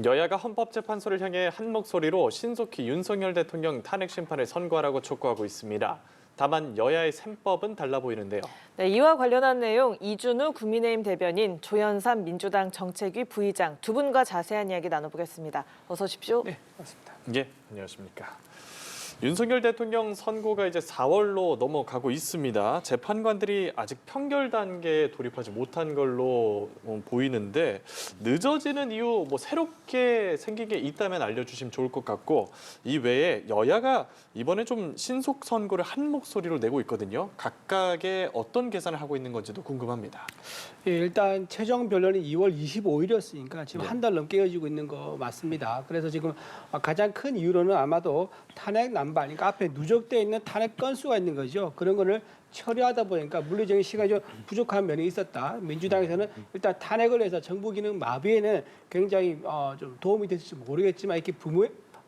여야가 헌법재판소를 향해 한 목소리로 신속히 윤석열 대통령 탄핵 심판을 선고하라고 촉구하고 있습니다. 다만 여야의 셈법은 달라 보이는데요. 네, 이와 관련한 내용 이준우 국민의힘 대변인, 조현삼 민주당 정책위 부의장 두 분과 자세한 이야기 나눠보겠습니다. 어서 오십시오. 네, 맞습니다. 예, 안녕하십니까. 윤석열 대통령 선고가 이제 4월로 넘어가고 있습니다. 재판관들이 아직 판결 단계에 돌입하지 못한 걸로 보이는데 늦어지는 이유 새롭게 생긴 게 있다면 알려주시면 좋을 것 같고 이 외에 여야가 이번에 좀 신속 선고를 한 목소리로 내고 있거든요. 각각의 어떤 계산을 하고 있는 건지도 궁금합니다. 예, 일단 최종 변론이 2월 25일이었으니까 지금 네. 한 달 넘게 이어지고 있는 거 맞습니다. 그래서 지금 가장 큰 이유로는 아마도 탄핵 난발, 그러니까 앞에 누적되어 있는 탄핵 건수가 있는 거죠. 그런 거를 처리하다 보니까 물리적인 시간이 좀 부족한 면이 있었다. 민주당에서는 일단 탄핵을 해서 정부 기능 마비에는 굉장히 좀 도움이 됐을지 모르겠지만 이렇게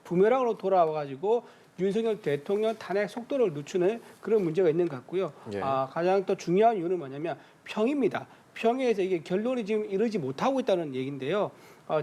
부메랑으로 돌아와가지고 윤석열 대통령 탄핵 속도를 늦추는 그런 문제가 있는 것 같고요. 예. 가장 또 중요한 이유는 뭐냐면 평입니다. 평에서 이게 결론이 지금 이르지 못하고 있다는 얘기인데요.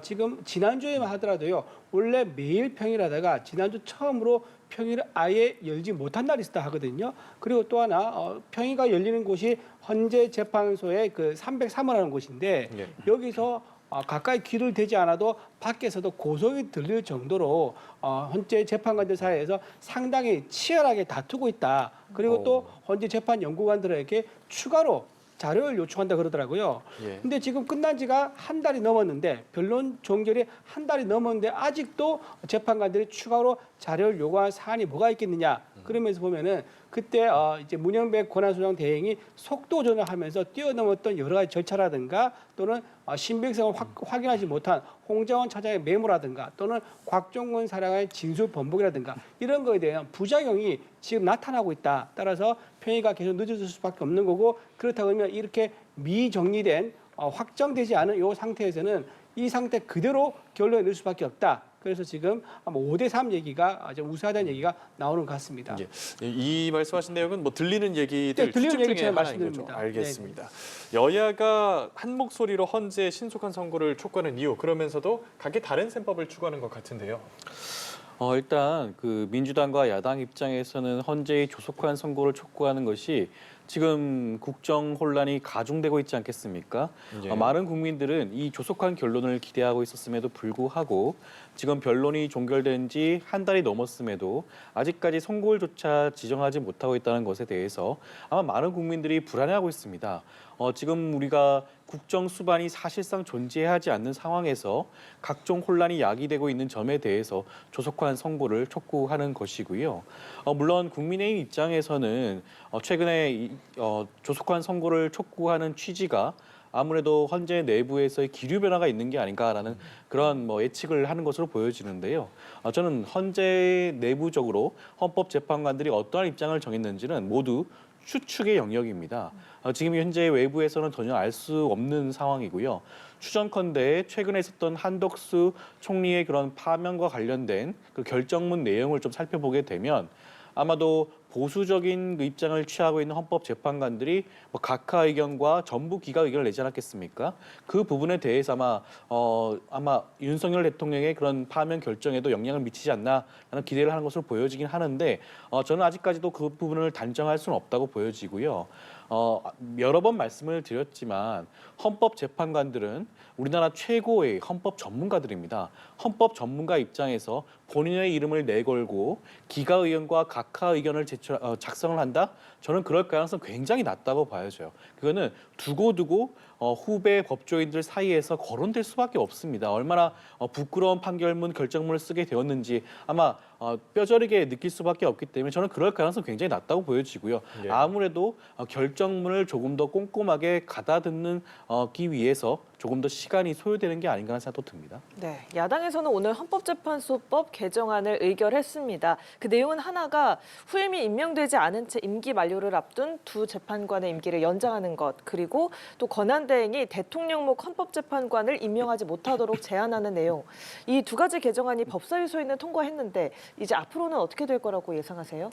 지금 지난주에만 하더라도요. 원래 매일 평일하다가 지난주 처음으로 평일을 아예 열지 못한 날이 있었다 하거든요. 그리고 또 하나 평일가 열리는 곳이 헌재재판소의 그 303호라는 곳인데 예. 여기서 가까이 귀를 대지 않아도 밖에서도 고성이 들릴 정도로 헌재 재판관들 사이에서 상당히 치열하게 다투고 있다. 그리고 또 헌재 재판 연구관들에게 추가로 자료를 요청한다 그러더라고요. 예. 근데 지금 끝난 지가 한 달이 넘었는데 변론 종결이 한 달이 넘었는데 아직도 재판관들이 추가로 자료를 요구한 사안이 뭐가 있겠느냐. 그러면서 보면은 그때 이제 문영배 권한소장 대행이 속도 조절하면서 뛰어넘었던 여러 가지 절차라든가 또는 신빙성을 확인하지 못한 홍장원 차장의 메모라든가 또는 곽종근 사령의 진술 번복이라든가 이런 거에 대한 부작용이 지금 나타나고 있다. 따라서 평의가 계속 늦어질 수밖에 없는 거고 그렇다고 하면 이렇게 미정리된 확정되지 않은 이 상태에서는 이 상태 그대로 결론을 낼 수밖에 없다. 그래서 지금 아마 5대3 얘기가 좀 우세하다는 얘기가 나오는 것 같습니다. 예. 이 말씀하신 내용은 들리는 얘기들 네, 들리는 추측 얘기 중에 제가 하나인 거죠. 말씀드립니다. 알겠습니다. 여야가 한 목소리로 헌재의 신속한 선고를 촉구하는 이유 그러면서도 각기 다른 셈법을 추구하는 것 같은데요. 일단 그 민주당과 야당 입장에서는 헌재의 조속한 선고를 촉구하는 것이 지금 국정 혼란이 가중되고 있지 않겠습니까? 예. 많은 국민들은 이 조속한 결론을 기대하고 있었음에도 불구하고 지금 변론이 종결된 지 한 달이 넘었음에도 아직까지 선고일조차 지정하지 못하고 있다는 것에 대해서 아마 많은 국민들이 불안해하고 있습니다. 지금 우리가 국정 수반이 사실상 존재하지 않는 상황에서 각종 혼란이 야기되고 있는 점에 대해서 조속한 선고를 촉구하는 것이고요. 물론 국민의힘 입장에서는 최근에 조속한 선고를 촉구하는 취지가 아무래도 헌재 내부에서의 기류 변화가 있는 게 아닌가라는 그런 예측을 하는 것으로 보여지는데요. 저는 헌재 내부적으로 헌법재판관들이 어떠한 입장을 정했는지는 모두 추측의 영역입니다. 지금 현재 외부에서는 전혀 알 수 없는 상황이고요. 추정컨대 최근에 있었던 한덕수 총리의 그런 파면과 관련된 그 결정문 내용을 좀 살펴보게 되면 아마도 보수적인 그 입장을 취하고 있는 헌법재판관들이 각하 의견과 전부 기각 의견을 내지 않았겠습니까? 그 부분에 대해서 아마 윤석열 대통령의 그런 파면 결정에도 영향을 미치지 않나라는 기대를 하는 것으로 보여지긴 하는데 저는 아직까지도 그 부분을 단정할 수는 없다고 보여지고요. 여러 번 말씀을 드렸지만 헌법재판관들은 우리나라 최고의 헌법 전문가들입니다. 헌법 전문가 입장에서 본인의 이름을 내걸고 기각 의견과 각하 의견을 작성을 한다? 저는 그럴 가능성 굉장히 낮다고 봐야죠. 그거는 두고두고 후배 법조인들 사이에서 거론될 수밖에 없습니다. 얼마나 부끄러운 판결문, 결정문을 쓰게 되었는지 아마 뼈저리게 느낄 수밖에 없기 때문에 저는 그럴 가능성 굉장히 낮다고 보여지고요. 예. 아무래도 결정문을 조금 더 꼼꼼하게 가다듬기 위해서 조금 더 시간이 소요되는 게 아닌가 하는 생각도 듭니다. 네, 야당에서는 오늘 헌법재판소법 개정안을 의결했습니다. 그 내용은 하나가 후임이 임명되지 않은 채 임기 만료를 앞둔 두 재판관의 임기를 연장하는 것, 그리고 또 권한대행이 대통령목 헌법재판관을 임명하지 못하도록 제한하는 내용. 이 두 가지 개정안이 법사위 소위는 통과했는데 이제 앞으로는 어떻게 될 거라고 예상하세요?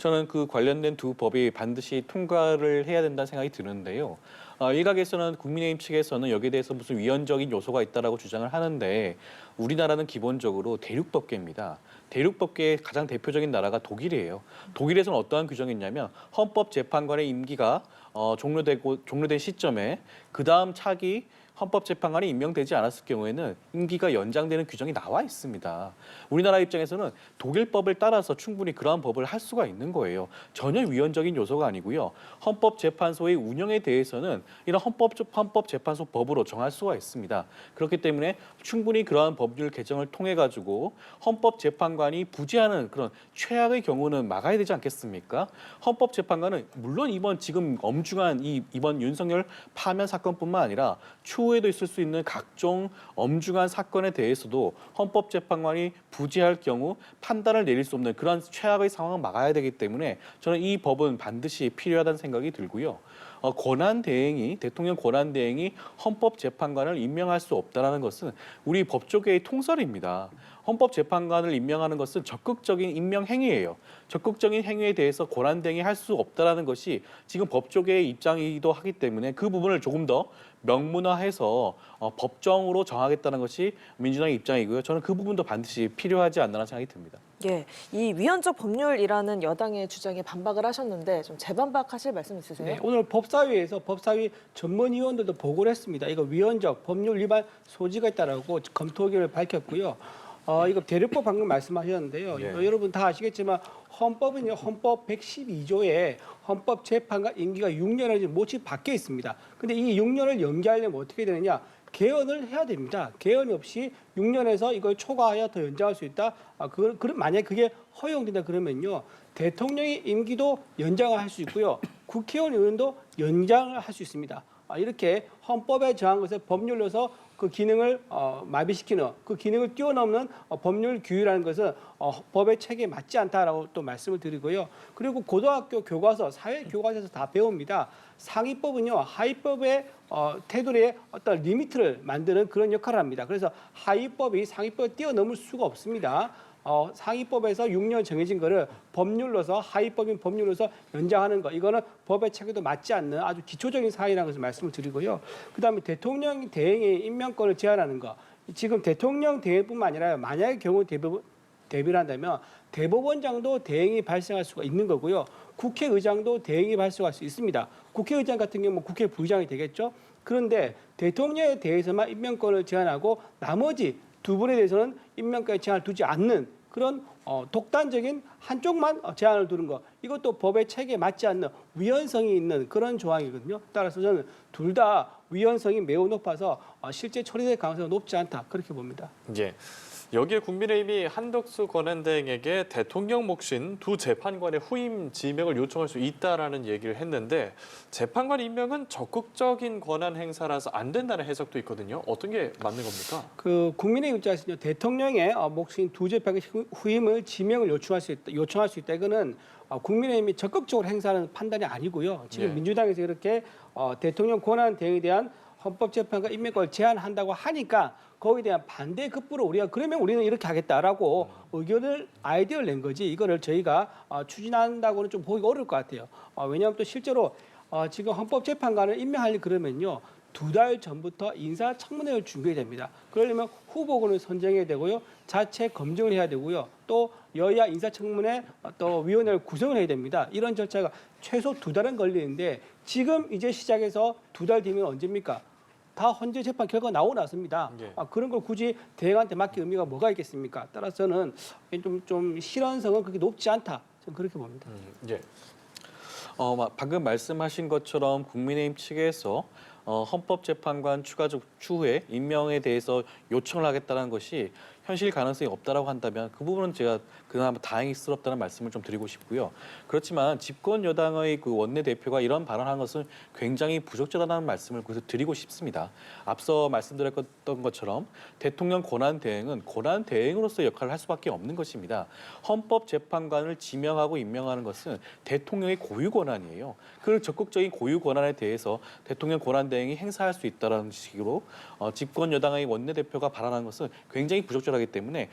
저는 그 관련된 두 법이 반드시 통과를 해야 된다는 생각이 드는데요. 일각에서는 국민의힘 측에서는 여기에 대해서 무슨 위헌적인 요소가 있다라고 주장을 하는데 우리나라는 기본적으로 대륙법계입니다. 대륙법계의 가장 대표적인 나라가 독일이에요. 독일에서는 어떠한 규정이 있냐면 헌법재판관의 임기가 종료된 시점에 그 다음 차기 헌법재판관이 임명되지 않았을 경우에는 임기가 연장되는 규정이 나와 있습니다. 우리나라 입장에서는 독일법을 따라서 충분히 그러한 법을 할 수가 있는 거예요. 전혀 위헌적인 요소가 아니고요. 헌법재판소의 운영에 대해서는 이런 헌법재판소 법으로 정할 수가 있습니다. 그렇기 때문에 충분히 그러한 법률 개정을 통해 가지고 헌법재판관이 부재하는 그런 최악의 경우는 막아야 되지 않겠습니까? 헌법재판관은 물론 지금 엄중한 이번 윤석열 파면 사건뿐만 아니라 추후에도 있을 수 있는 각종 엄중한 사건에 대해서도 헌법재판관이 부재할 경우 판단을 내릴 수 없는 그런 최악의 상황을 막아야 되기 때문에 저는 이 법은 반드시 필요하다는 생각이 들고요. 대통령 권한대행이 헌법재판관을 임명할 수 없다는 것은 우리 법조계의 통설입니다. 헌법재판관을 임명하는 것은 적극적인 임명 행위예요. 적극적인 행위에 대해서 권한대행이 할 수 없다는 것이 지금 법조계의 입장이기도 하기 때문에 그 부분을 조금 더 명문화해서 법정으로 정하겠다는 것이 민주당의 입장이고요. 저는 그 부분도 반드시 필요하지 않나라는 생각이 듭니다. 예, 이 위헌적 법률이라는 여당의 주장에 반박을 하셨는데 좀 재반박하실 말씀 있으세요? 네, 오늘 법사위에서 법사위 전문위원들도 보고를 했습니다. 이거 위헌적 법률 위반 소지가 있다라고 검토 의견을 밝혔고요. 이거 대륙법 방금 말씀하셨는데요. 네. 여러분 다 아시겠지만 헌법은요, 헌법 112조에 헌법재판관 임기가 6년을 모집 밖에 있습니다. 근데 이 6년을 연기하려면 어떻게 되느냐? 개헌을 해야 됩니다. 개헌이 없이 6년에서 이걸 초과하여 더 연장할 수 있다. 만약에 그게 허용된다 그러면요, 대통령의 임기도 연장을 할 수 있고요, 국회의원 의원도 연장을 할 수 있습니다. 이렇게 헌법에 정한 것을 법률로서 그 기능을 마비시키는, 그 기능을 뛰어넘는 법률 규율이라는 것은 법의 체계에 맞지 않다라고 또 말씀을 드리고요. 그리고 고등학교 교과서, 사회 교과서에서 다 배웁니다. 상위법은요, 하위법의 테두리에 어떤 리미트를 만드는 그런 역할을 합니다. 그래서 하위법이 상위법을 뛰어넘을 수가 없습니다. 상위법에서 6년 정해진 거를 법률로서, 하위법인 법률로서 연장하는 거, 이거는 법의 체계도 맞지 않는 아주 기초적인 사항이라는 것을 말씀을 드리고요. 그다음에 대통령 대행의 임명권을 제한하는 거, 지금 대통령 대행뿐만 아니라 만약의 경우 대비를 한다면 대법원장도 대행이 발생할 수가 있는 거고요. 국회의장도 대행이 발생할 수 있습니다. 국회의장 같은 경우는 국회 부의장이 되겠죠. 그런데 대통령에 대해서만 임명권을 제한하고 나머지 두 분에 대해서는 임명권에 제한을 두지 않는 그런 독단적인 한쪽만 제한을 두는 거, 이것도 법의 체계에 맞지 않는 위헌성이 있는 그런 조항이거든요. 따라서 저는 둘 다 위헌성이 매우 높아서 실제 처리될 가능성이 높지 않다, 그렇게 봅니다. 예. 여기에 국민의힘이 한덕수 권한대행에게 대통령 몫인 두 재판관의 후임 지명을 요청할 수 있다라는 얘기를 했는데, 재판관 임명은 적극적인 권한 행사라서 안 된다는 해석도 있거든요. 어떤 게 맞는 겁니까? 그 국민의힘 입장에서는요, 대통령의 몫인 두 재판관 후임을 지명을 요청할 수 있다. 이거는 국민의힘이 적극적으로 행사하는 판단이 아니고요. 지금 네. 민주당에서 이렇게 대통령 권한 대행에 대한 헌법재판관 임명권을 제한한다고 하니까 거기에 대한 반대 급부로 그러면 우리는 이렇게 하겠다라고 아이디어를 낸 거지, 이거를 저희가 추진한다고는 좀 보기가 어려울 것 같아요. 왜냐하면 또 실제로 지금 헌법재판관을 임명하려 그러면요, 2달 전부터 인사청문회를 준비해야 됩니다. 그러려면 후보군을 선정해야 되고요, 자체 검증을 해야 되고요, 또 여야 인사청문회 또 위원회를 구성을 해야 됩니다. 이런 절차가 최소 2달은 걸리는데 지금 이제 시작해서 2달 뒤면 언제입니까? 다 헌재 재판 결과 나오고 났습니다. 예. 그런 걸 굳이 대행한테 맡길 의미가 뭐가 있겠습니까? 따라서는 좀 실현성은 그렇게 높지 않다, 저는 그렇게 봅니다. 예. 방금 말씀하신 것처럼 국민의힘 측에서 헌법재판관 추후에 임명에 대해서 요청을 하겠다는 것이 현실 가능성이 없다라고 한다면 그 부분은 제가 그나마 다행스럽다는 말씀을 좀 드리고 싶고요. 그렇지만 집권 여당의 그 원내대표가 이런 발언한 것은 굉장히 부적절하다는 말씀을 그래서 드리고 싶습니다. 앞서 말씀드렸던 것처럼 대통령 권한대행은 권한대행으로서 역할을 할 수밖에 없는 것입니다. 헌법재판관을 지명하고 임명하는 것은 대통령의 고유 권한이에요. 그 적극적인 고유 권한에 대해서 대통령 권한대행이 행사할 수 있다는 식으로 집권 여당의 원내대표가 발언한 것은 굉장히 부적절합니다. 부적절하기 때문에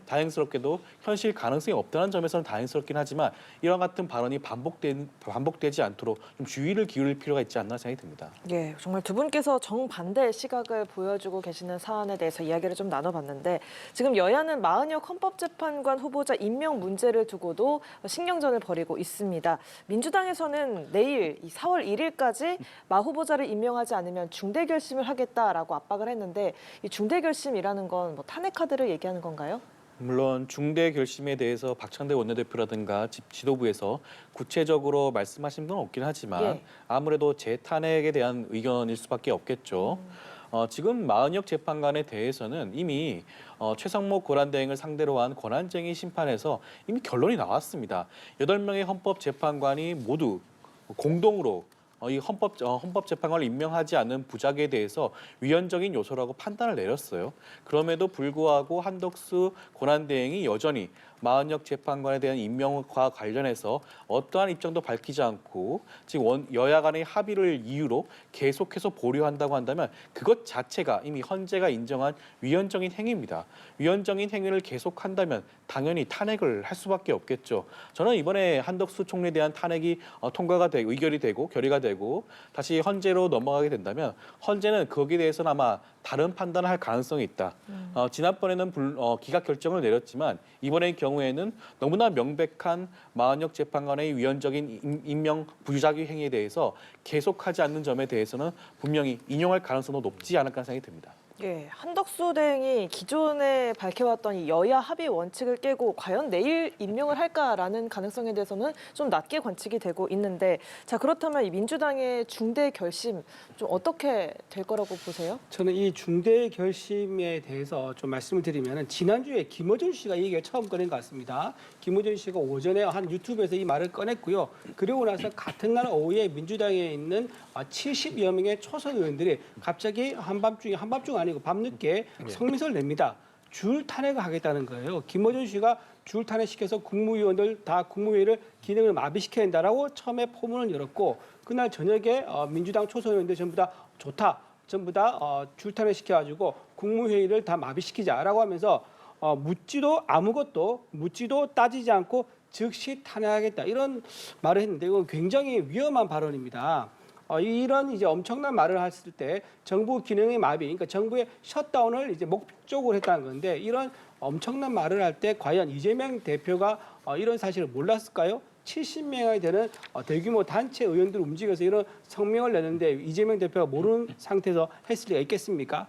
다행스럽게도 현실 가능성이 없다는 점에서는 다행스럽긴 하지만 이와 같은 발언이 반복되지 않도록 좀 주의를 기울일 필요가 있지 않나 생각이 듭니다. 예, 정말 두 분께서 정반대의 시각을 보여주고 계시는 사안에 대해서 이야기를 좀 나눠봤는데 지금 여야는 마은혁 헌법재판관 후보자 임명 문제를 두고도 신경전을 벌이고 있습니다. 민주당에서는 내일 4월 1일까지 마 후보자를 임명하지 않으면 중대 결심을 하겠다라고 압박을 했는데 이 중대 결심이라는 건 뭐 탄핵 카드를 얘기하는 건가요? 물론 중대 결심에 대해서 박창대 원내대표라든가 지도부에서 구체적으로 말씀하신 건 없긴 하지만 예. 아무래도 재탄핵에 대한 의견일 수밖에 없겠죠. 지금 마은혁 재판관에 대해서는 이미 최상목 권한대행을 상대로 한 권한쟁의 심판에서 이미 결론이 나왔습니다. 8명의 헌법재판관이 모두 공동으로 이 헌법재판관을 임명하지 않는 부작에 대해서 위헌적인 요소라고 판단을 내렸어요. 그럼에도 불구하고 한덕수 권한대행이 여전히 마은혁 재판관에 대한 임명과 관련해서 어떠한 입장도 밝히지 않고 지금 여야 간의 합의를 이유로 계속해서 보류한다고 한다면 그것 자체가 이미 헌재가 인정한 위헌적인 행위입니다. 위헌적인 행위를 계속한다면 당연히 탄핵을 할 수밖에 없겠죠. 저는 이번에 한덕수 총리에 대한 탄핵이 통과가 되고 의결이 되고 결의가 되고 다시 헌재로 넘어가게 된다면 헌재는 거기에 대해서는 아마 다른 판단을 할 가능성이 있다. 지난번에는 기각 결정을 내렸지만 이번의 경우에는 너무나 명백한 마은혁 재판관의 위헌적인 임명 부작위 행위에 대해서 계속하지 않는 점에 대해서는 분명히 인용할 가능성도 높지 않을까 생각이 듭니다. 예, 한덕수 대행이 기존에 밝혀왔던 이 여야 합의 원칙을 깨고 과연 내일 임명을 할까라는 가능성에 대해서는 좀 낮게 관측이 되고 있는데 자 그렇다면 이 민주당의 중대 결심 좀 어떻게 될 거라고 보세요? 저는 이 중대 결심에 대해서 좀 말씀을 드리면 지난주에 김어준 씨가 이 얘기를 처음 꺼낸 것 같습니다. 김어준 씨가 오전에 한 유튜브에서 이 말을 꺼냈고요. 그리고 나서 같은 날 오후에 민주당에 있는 70여 명의 초선 의원들이 갑자기 한밤중 아니고 밤늦게 성명서를 냅니다. 줄 탄핵을 하겠다는 거예요. 김어준 씨가 줄 탄핵시켜서 국무위원들 다 국무회의를 기능을 마비시켜야 된다라고 처음에 포문을 열었고 그날 저녁에 민주당 초선 의원들 전부 다 좋다. 전부 다 줄 탄핵시켜가지고 국무회의를 다 마비시키자라고 하면서 묻지도 따지지 않고 즉시 탄핵하겠다 이런 말을 했는데 이건 굉장히 위험한 발언입니다. 이런 이제 엄청난 말을 했을 때 정부 기능의 마비, 그러니까 정부의 셧다운을 이제 목적으로 했다는 건데 이런 엄청난 말을 할 때 과연 이재명 대표가 이런 사실을 몰랐을까요? 70명이 되는 대규모 단체 의원들 움직여서 이런 성명을 내는데 이재명 대표가 모르는 상태에서 했을 리가 있겠습니까?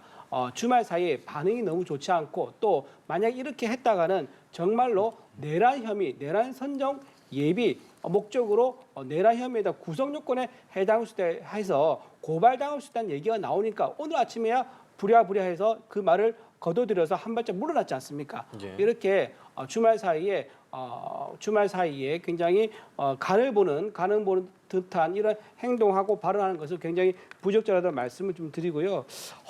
주말 사이에 반응이 너무 좋지 않고 또 만약 이렇게 했다가는 정말로 내란 혐의, 내란 선정 예비 목적으로 내란 혐의에다 구성 요건에 해당할 수 있다 해서 고발당할 수 있다는 얘기가 나오니까 오늘 아침에야 부랴부랴해서 그 말을 거둬들여서 한 발짝 물러났지 않습니까? 예. 이렇게 주말 사이에 굉장히 간을 보는 듯한 이런 행동하고 발언하는 것을 굉장히 부적절하다는 말씀을 좀 드리고요.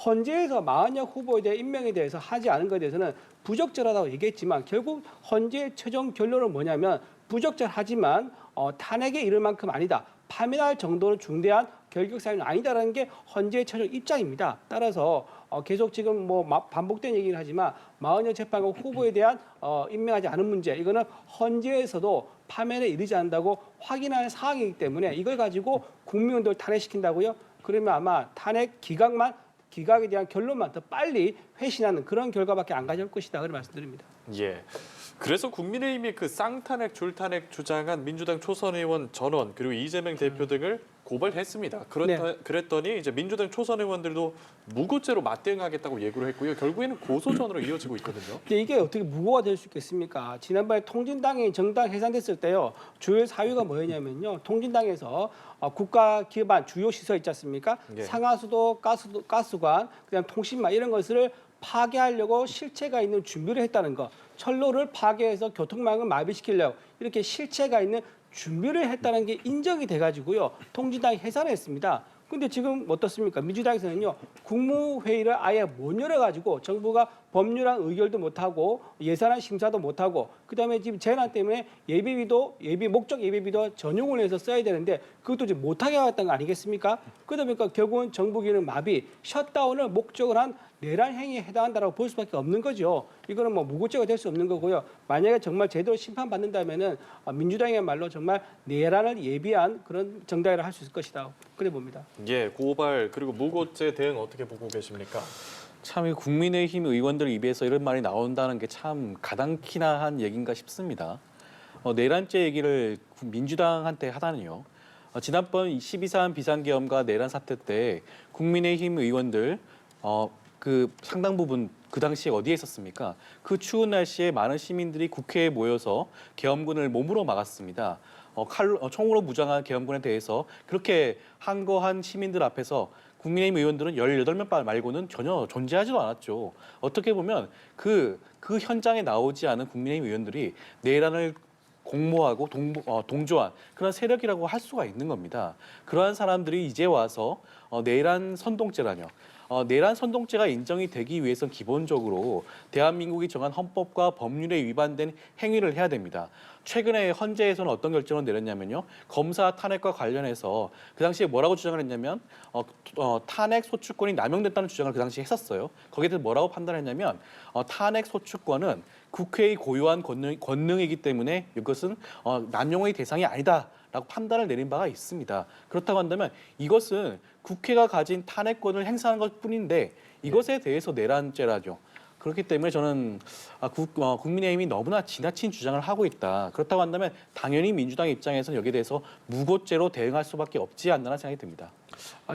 헌재에서 마은혁 후보에 대한 임명에 대해서 하지 않은 것에 대해서는 부적절하다고 얘기했지만 결국 헌재의 최종 결론은 뭐냐면 부적절하지만 탄핵에 이를 만큼 아니다. 파면할 정도로 중대한 결격 사유는 아니다라는 게 헌재의 최종 입장입니다. 따라서 계속 지금 뭐 반복된 얘기를 하지만 마은혁 재판관 후보에 대한 임명하지 않은 문제 이거는 헌재에서도 파면에 이르지 않는다고 확인하는 사항이기 때문에 이걸 가지고 국민의원들 탄핵시킨다고요? 그러면 아마 탄핵 기각에 대한 결론만 더 빨리 회신하는 그런 결과밖에 안 가져올 것이다. 그런 말씀드립니다. 예. 그래서 국민의힘이 그 쌍탄핵, 줄탄핵 주장한 민주당 초선 의원 전원 그리고 이재명 대표 등을 고발했습니다. 그랬더니 이제 민주당 초선 의원들도 무고죄로 맞대응하겠다고 예고를 했고요. 결국에는 고소전으로 이어지고 있거든요. 근데 이게 어떻게 무고가 될 수 있겠습니까? 지난번에 통진당이 정당 해산됐을 때요. 주요 사유가 뭐였냐면요. 통진당에서 국가 기반 주요 시설 있지 않습니까? 예. 상하수도, 가스관, 그다음 통신망 이런 것을 파괴하려고 실체가 있는 준비를 했다는 거. 철로를 파괴해서 교통망을 마비시키려고 이렇게 실체가 있는 준비를 했다는 게 인정이 돼가지고요. 통진당이 해산했습니다. 근데 지금 어떻습니까? 민주당에서는요. 국무회의를 아예 못 열어가지고 정부가 법률안 의결도 못하고 예산안 심사도 못하고 그다음에 지금 재난 때문에 목적 예비비도 전용을 해서 써야 되는데 그것도 지금 못하게 하였던 거 아니겠습니까? 그러다 보니까 결국은 정부 기능 마비, 셧다운을 목적으로 한 내란 행위에 해당한다라고 볼 수밖에 없는 거죠. 이거는 뭐 무고죄가 될 수 없는 거고요. 만약에 정말 제대로 심판받는다면은 민주당이야말로 정말 내란을 예비한 그런 정당이라 할 수 있을 것이다. 그래 봅니다. 예, 고발 그리고 무고죄 대응 어떻게 보고 계십니까? 참 이 국민의힘 의원들 입에서 이런 말이 나온다는 게 참 가당키나 한 얘기인가 싶습니다. 내란죄 얘기를 민주당한테 하다니요. 지난번 12.3 비상계엄과 내란 사태 때 국민의힘 의원들 그 상당 부분 그 당시에 어디에 있었습니까? 그 추운 날씨에 많은 시민들이 국회에 모여서 계엄군을 몸으로 막았습니다. 총으로 무장한 계엄군에 대해서 그렇게 항거한 시민들 앞에서 국민의힘 의원들은 18명 말고는 전혀 존재하지도 않았죠. 어떻게 보면 그 현장에 나오지 않은 국민의힘 의원들이 내란을 공모하고 동조한 그런 세력이라고 할 수가 있는 겁니다. 그러한 사람들이 이제 와서 내란 선동죄라뇨. 내란 선동죄가 인정이 되기 위해서는 기본적으로 대한민국이 정한 헌법과 법률에 위반된 행위를 해야 됩니다. 최근에 헌재에서는 어떤 결정을 내렸냐면요. 검사 탄핵과 관련해서 그 당시에 뭐라고 주장을 했냐면 탄핵 소추권이 남용됐다는 주장을 그 당시에 했었어요. 거기에 대해서 뭐라고 판단했냐면 탄핵 소추권은 국회의 고유한 권능이기 때문에 이것은 남용의 대상이 아니다라고 판단을 내린 바가 있습니다. 그렇다고 한다면 이것은 국회가 가진 탄핵권을 행사한 것뿐인데 이것에 대해서 내란죄라죠. 그렇기 때문에 저는 국민의힘이 너무나 지나친 주장을 하고 있다. 그렇다고 한다면 당연히 민주당 입장에서는 여기에 대해서 무고죄로 대응할 수밖에 없지 않나 생각이 듭니다.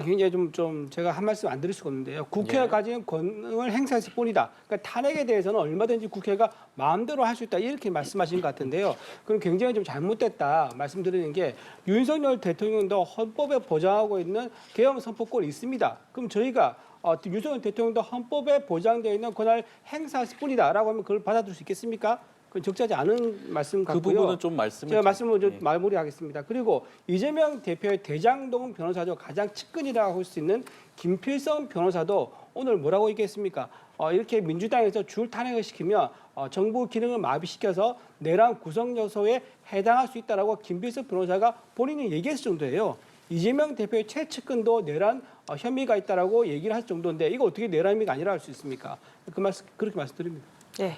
굉장히 좀 제가 한 말씀 안 드릴 수가 없는데요. 국회가 예. 가진 권능을 행사했을 뿐이다. 그러니까 탄핵에 대해서는 얼마든지 국회가 마음대로 할 수 있다. 이렇게 말씀하신 것 같은데요. 그럼 굉장히 좀 잘못됐다 말씀드리는 게 윤석열 대통령도 헌법에 보장하고 있는 계엄 선포권이 있습니다. 그럼 저희가 윤석열 대통령도 헌법에 보장되어 있는 권한을 행사했을 뿐이다라고 하면 그걸 받아들일 수 있겠습니까? 그건 적절하지 않은 말씀 같고요. 그 부분은 좀 말씀을 제가 말씀을 좀 예. 마무리하겠습니다. 그리고 이재명 대표의 대장동 변호사죠. 가장 측근이라고 할 수 있는 김필성 변호사도 오늘 뭐라고 얘기했습니까? 이렇게 민주당에서 줄 탄핵을 시키면 정부 기능을 마비시켜서 내란 구성 요소에 해당할 수 있다라고 김필성 변호사가 본인이 얘기했을 정도예요. 이재명 대표의 최측근도 내란 혐의가 있다라고 얘기를 할 정도인데 이거 어떻게 내란 혐의가 아니라 할 수 있습니까? 그렇게 말씀드립니다. 네.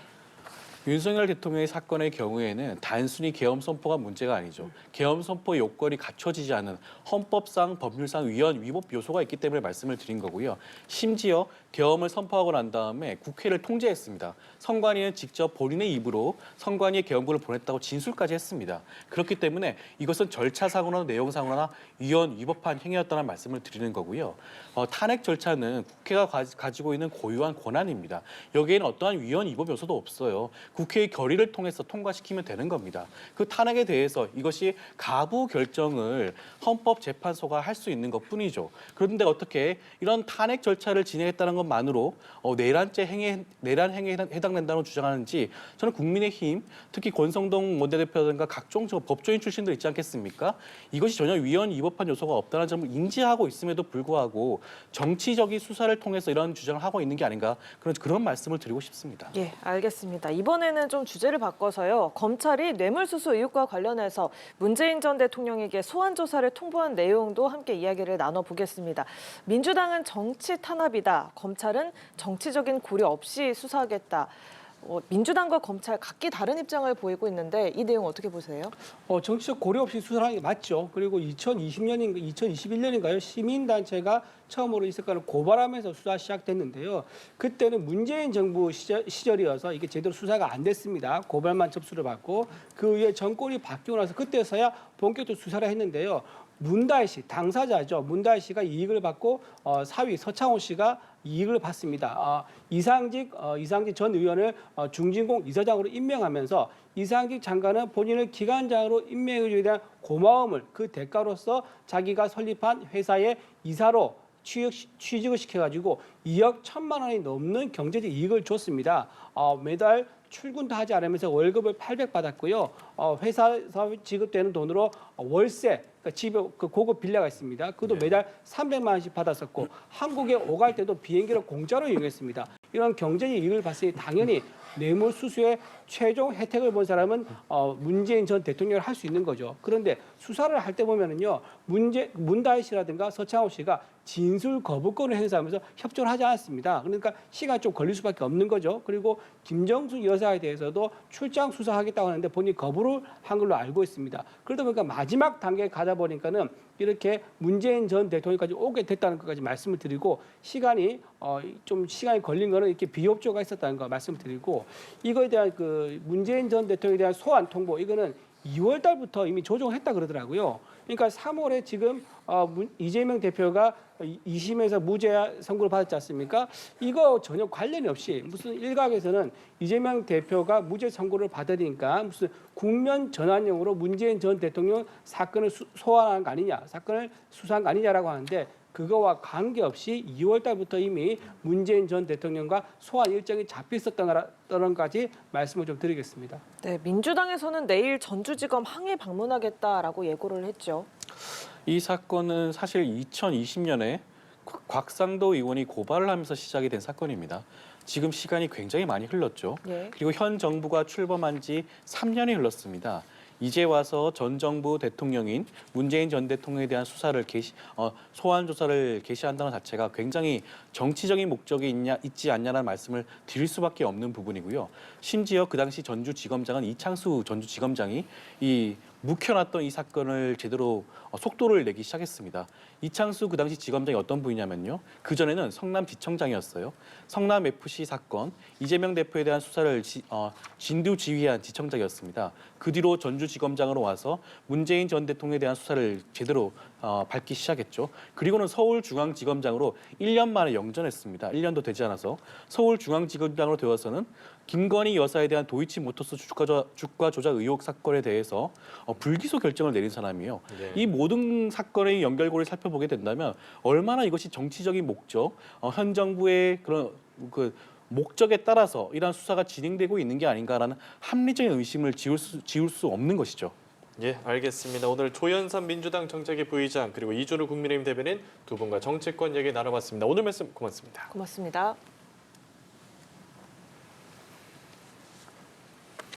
윤석열 대통령의 사건의 경우에는 단순히 계엄 선포가 문제가 아니죠. 계엄 선포 요건이 갖춰지지 않은 헌법상 법률상 위법 요소가 있기 때문에 말씀을 드린 거고요. 심지어 계엄을 선포하고 난 다음에 국회를 통제했습니다. 선관위는 직접 본인의 입으로 선관위에 계엄군을 보냈다고 진술까지 했습니다. 그렇기 때문에 이것은 절차상으로나 내용상으로나 위법한 행위였다는 말씀을 드리는 거고요. 탄핵 절차는 국회가 가지고 있는 고유한 권한입니다. 여기에는 어떠한 위법 요소도 없어요. 국회의 결의를 통해서 통과시키면 되는 겁니다. 그 탄핵에 대해서 이것이 가부 결정을 헌법재판소가 할 수 있는 것뿐이죠. 그런데 어떻게 이런 탄핵 절차를 진행했다는 것만으로 내란 행위에 해당된다고 주장하는지 저는 국민의힘 특히 권성동 원내대표라든가 각종 법조인 출신들 있지 않겠습니까? 이것이 전혀 위법한 요소가 없다는 점을 인지하고 있음에도 불구하고 정치적인 수사를 통해서 이런 주장을 하고 있는 게 아닌가 그런 말씀을 드리고 싶습니다. 예, 알겠습니다. 이번에는 좀 주제를 바꿔서요. 검찰이 뇌물수수 의혹과 관련해서 문재인 전 대통령에게 소환 조사를 통보한 내용도 함께 이야기를 나눠보겠습니다. 민주당은 정치 탄압이다. 검찰은 정치적인 고려 없이 수사하겠다. 민주당과 검찰 각기 다른 입장을 보이고 있는데 이 내용 어떻게 보세요? 정치적 고려 없이 수사하는 게 맞죠. 그리고 2021년인가요? 시민단체가 처음으로 이 사건을 고발하면서 수사 시작됐는데요. 그때는 문재인 정부 시절이어서 이게 제대로 수사가 안 됐습니다. 고발만 접수를 받고 그 후에 정권이 바뀌고 나서 그때서야 본격적으로 수사를 했는데요. 문다혜 씨, 당사자죠. 문다혜 씨가 이익을 받고 사위 서창호 씨가 이익을 받습니다. 이상직 전 의원을 중진공 이사장으로 임명하면서 이상직 장관은 본인을 기관장으로 임명해 주에 대한 고마움을 그 대가로서 자기가 설립한 회사의 이사로 취직을 시켜가지고 2억 1천만 원이 넘는 경제적 이익을 줬습니다. 매달 출근도 하지 않으면서 월급을 800 받았고요. 회사에서 지급되는 돈으로 월세, 그러니까 집에 고급 빌라가 있습니다. 그것도 매달 300만 원씩 받았었고 한국에 오갈 때도 비행기를 공짜로 이용했습니다. 이런 경제적 이익을 봤으니 당연히 뇌물수수의 최종 혜택을 본 사람은 문재인 전 대통령을 할 수 있는 거죠. 그런데 수사를 할 때 보면은요, 문다혜 씨라든가 서창호 씨가 진술 거부권을 행사하면서 협조를 하지 않았습니다. 그러니까 시간이 좀 걸릴 수밖에 없는 거죠. 그리고 김정숙 여사에 대해서도 출장 수사하겠다고 하는데 본인이 거부를 한 걸로 알고 있습니다. 그러다 보니까 마지막 단계에 가다 보니까는 이렇게 문재인 전 대통령까지 오게 됐다는 것까지 말씀을 드리고 시간이 걸린 거는 이렇게 비협조가 있었다는 거 말씀을 드리고 이거에 대한 그 문재인 전 대통령에 대한 소환 통보 이거는 2월 달부터 이미 조정했다 그러더라고요. 그러니까 3월에 지금 이재명 대표가 2심에서 무죄 선고를 받았지 않습니까? 이거 전혀 관련이 없이 무슨 일각에서는 이재명 대표가 무죄 선고를 받으니까 무슨 국면 전환용으로 문재인 전 대통령 사건을 소환한 거 아니냐, 사건을 수사한 거 아니냐라고 하는데 그거와 관계없이 2월 달부터 이미 문재인 전 대통령과 소환 일정이 잡혀 있었다는 까지 말씀을 좀 드리겠습니다. 네, 민주당에서는 내일 전주지검 항해 방문하겠다라고 예고를 했죠. 이 사건은 사실 2020년에 곽상도 의원이 고발을 하면서 시작이 된 사건입니다. 지금 시간이 굉장히 많이 흘렀죠. 예. 그리고 현 정부가 출범한 지 3년이 흘렀습니다. 이제 와서 전 정부 대통령인 문재인 전 대통령에 대한 수사를 소환 조사를 개시한다는 자체가 굉장히 정치적인 목적이 있지 않냐는 말씀을 드릴 수밖에 없는 부분이고요. 심지어 그 당시 전주지검장은 이창수 전주지검장이 묵혀놨던 이 사건을 제대로 속도를 내기 시작했습니다. 이창수 그 당시 지검장이 어떤 분이냐면요. 그전에는 성남지청장이었어요. 성남FC 사건, 이재명 대표에 대한 수사를 진두지휘한 지청장이었습니다. 그 뒤로 전주지검장으로 와서 문재인 전 대통령에 대한 수사를 제대로 밟기 시작했죠. 그리고는 서울중앙지검장으로 1년 만에 영전했습니다. 1년도 되지 않아서 서울중앙지검장으로 되어서는 김건희 여사에 대한 도이치모터스 주가 조작 의혹 사건에 대해서 불기소 결정을 내린 사람이에요. 네. 이 모든 사건의 연결고리를 살펴보게 된다면 얼마나 이것이 정치적인 목적, 현 정부의 그런 목적에 따라서 이러한 수사가 진행되고 있는 게 아닌가라는 합리적인 의심을 지울 수 없는 것이죠. 예, 알겠습니다. 오늘 조현선 민주당 정책위 부의장 그리고 이준우 국민의힘 대변인 두 분과 정치권 얘기 나눠봤습니다. 오늘 말씀 고맙습니다. 고맙습니다.